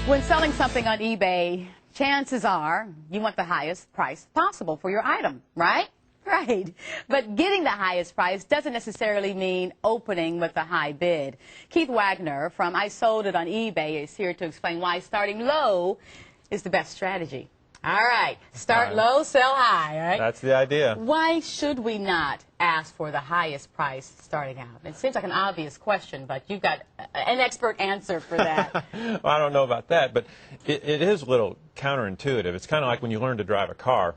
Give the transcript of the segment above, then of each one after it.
When selling something on eBay, chances are you want the highest price possible for your item, right? Right. But getting the highest price doesn't necessarily mean opening with a high bid. Keith Wagner from I Sold It on eBay is here to explain why starting low is the best strategy. All right. Start low, sell high, right? That's the idea. Why should we not ask for the highest price starting out? It seems like an obvious question, but you've got an expert answer for that. Well, I don't know about that, but it is a little counterintuitive. It's kind of like when you learn to drive a car.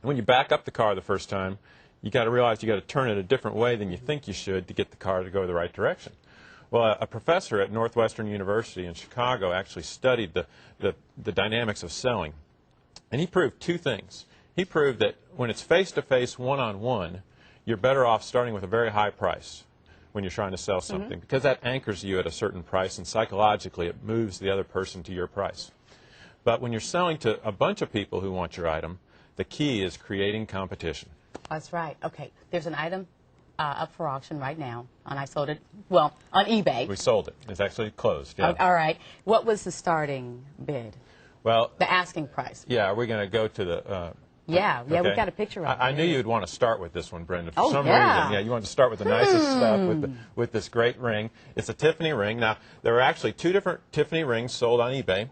When you back up the car the first time, you got to realize you got to turn it a different way than you think you should to get the car to go the right direction. Well, a professor at Northwestern University in Chicago actually studied the dynamics of selling. And he proved two things. He proved that when it's face-to-face, one-on-one, you're better off starting with a very high price when you're trying to sell something, because that anchors you at a certain price, and psychologically it moves the other person to your price. But when you're selling to a bunch of people who want your item, the key is creating competition. That's right. Okay, there's an item up for auction right now, and I sold it, well, on eBay. We sold it. It's actually closed. Yeah. All right. What was the starting bid? Well, the asking price. Yeah, are we going to go to the... yeah, okay. We've got a picture of it. I knew you'd want to start with this one, Brenda, for some reason. Yeah, you want to start with the nicest stuff, with this great ring. It's a Tiffany ring. Now, there were actually two different Tiffany rings sold on eBay.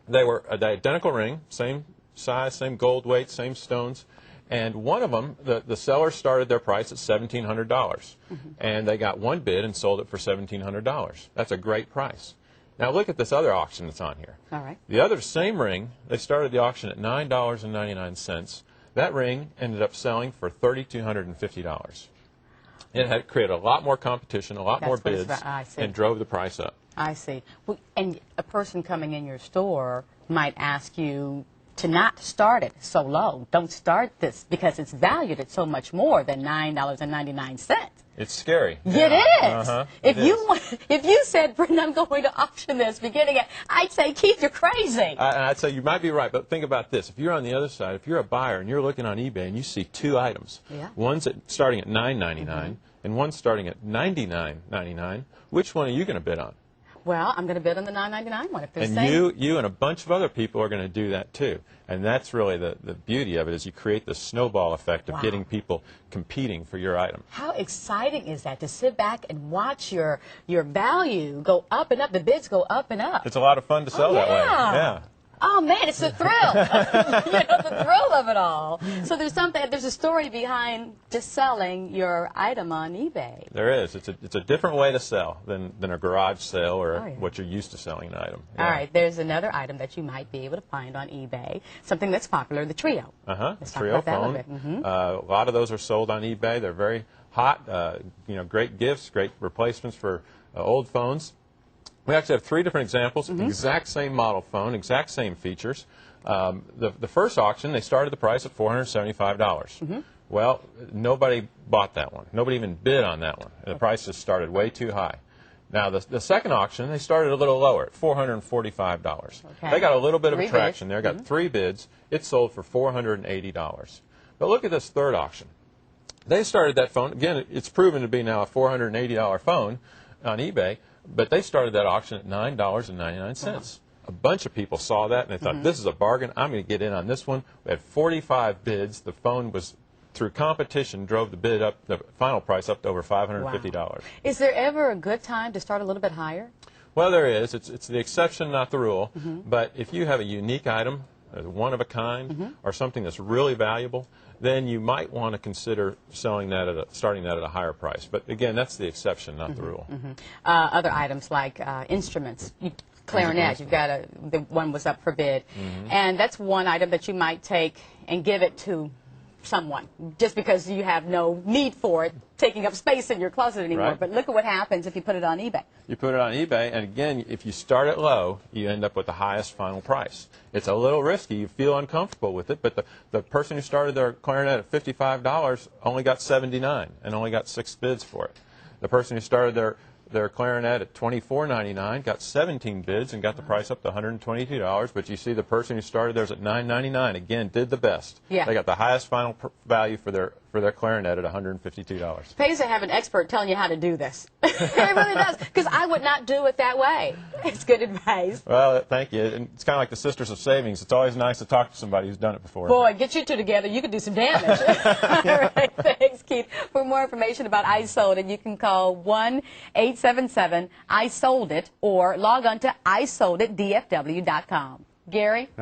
They were the identical ring, same size, same gold weight, same stones. And one of them, the seller started their price at $1,700. And they got one bid and sold it for $1,700. That's a great price. Now look at this other auction that's on here. All right. The other same ring, they started the auction at $9.99. That ring ended up selling for $3,250. It had created a lot more competition, a lot more bids, and drove the price up. I see. Well, and a person coming in your store might ask you to not start it so low. Don't start this because it's valued at so much more than $9.99. It's scary. It is. If you said, Brenda, I'm going to auction this beginning at, I'd say, Keith, you're crazy. I'd say you might be right, but think about this. If you're on the other side, if you're a buyer and you're looking on eBay and you see two items, one's starting at $9.99 and one's starting at $99.99, which one are you going to bid on? Well, I'm going to bid on the $9.99 one. If they're and you and a bunch of other people are going to do that too. And that's really the beauty of it, is you create the snowball effect of getting people competing for your item. How exciting is that, to sit back and watch your value go up and up, the bids go up and up? It's a lot of fun to sell that way. Yeah. Oh, man, it's the thrill. The thrill of it all. So there's a story behind just selling your item on eBay. There is. It's a different way to sell than a garage sale or what you're used to selling an item. Yeah. All right, there's another item that you might be able to find on eBay, something that's popular, the Trio. The Trio phone. A lot of those are sold on eBay. They're very hot, great gifts, great replacements for old phones. We actually have three different examples, exact same model phone, exact same features. The first auction, they started the price at $475. Well, nobody bought that one. Nobody even bid on that one. The price just started way too high. Now, the second auction, they started a little lower at $445. They got a little bit of attraction there, got three bids. It sold for $480. But look at this third auction. They started that phone. Again, it's proven to be now a $480 phone on eBay. But they started that auction at $9.99. A bunch of people saw that and they thought, this is a bargain. I'm going to get in on this one. We had 45 bids. The phone was, through competition, drove the bid up, the final price up to over $550. Is there ever a good time to start a little bit higher? Well, there is. It's the exception, not the rule. But if you have a unique item, one of a kind, or something that's really valuable, then you might want to consider selling that starting that at a higher price. But again, that's the exception, not the rule. Other items like instruments, clarinet, you've got the one was up for bid, and that's one item that you might take and give it to someone just because you have no need for it taking up space in your closet anymore. But look at what happens if you put it on eBay. You put it on eBay, and again, if you start it low, you end up with the highest final price. It's a little risky. You feel uncomfortable with it, but the person who started their clarinet at $55 only got $79 and only got 6 bids for it. The person who started their their clarinet at $24.99, got 17 bids, and got the price up to $122. But you see the person who started theirs at $9.99, again, did the best. Yeah. They got the highest final value for their clarinet at $152. Pays to have an expert telling you how to do this. It really does, because I would not do it that way. It's good advice. Well, thank you. And it's kind of like the Sisters of Savings. It's always nice to talk to somebody who's done it before. Boy, get you two together, you could do some damage. All right, thanks, Keith. For more information about I Sold It, you can call 1-877-I-SOLD-IT or log on to isolditdfw.com. Gary?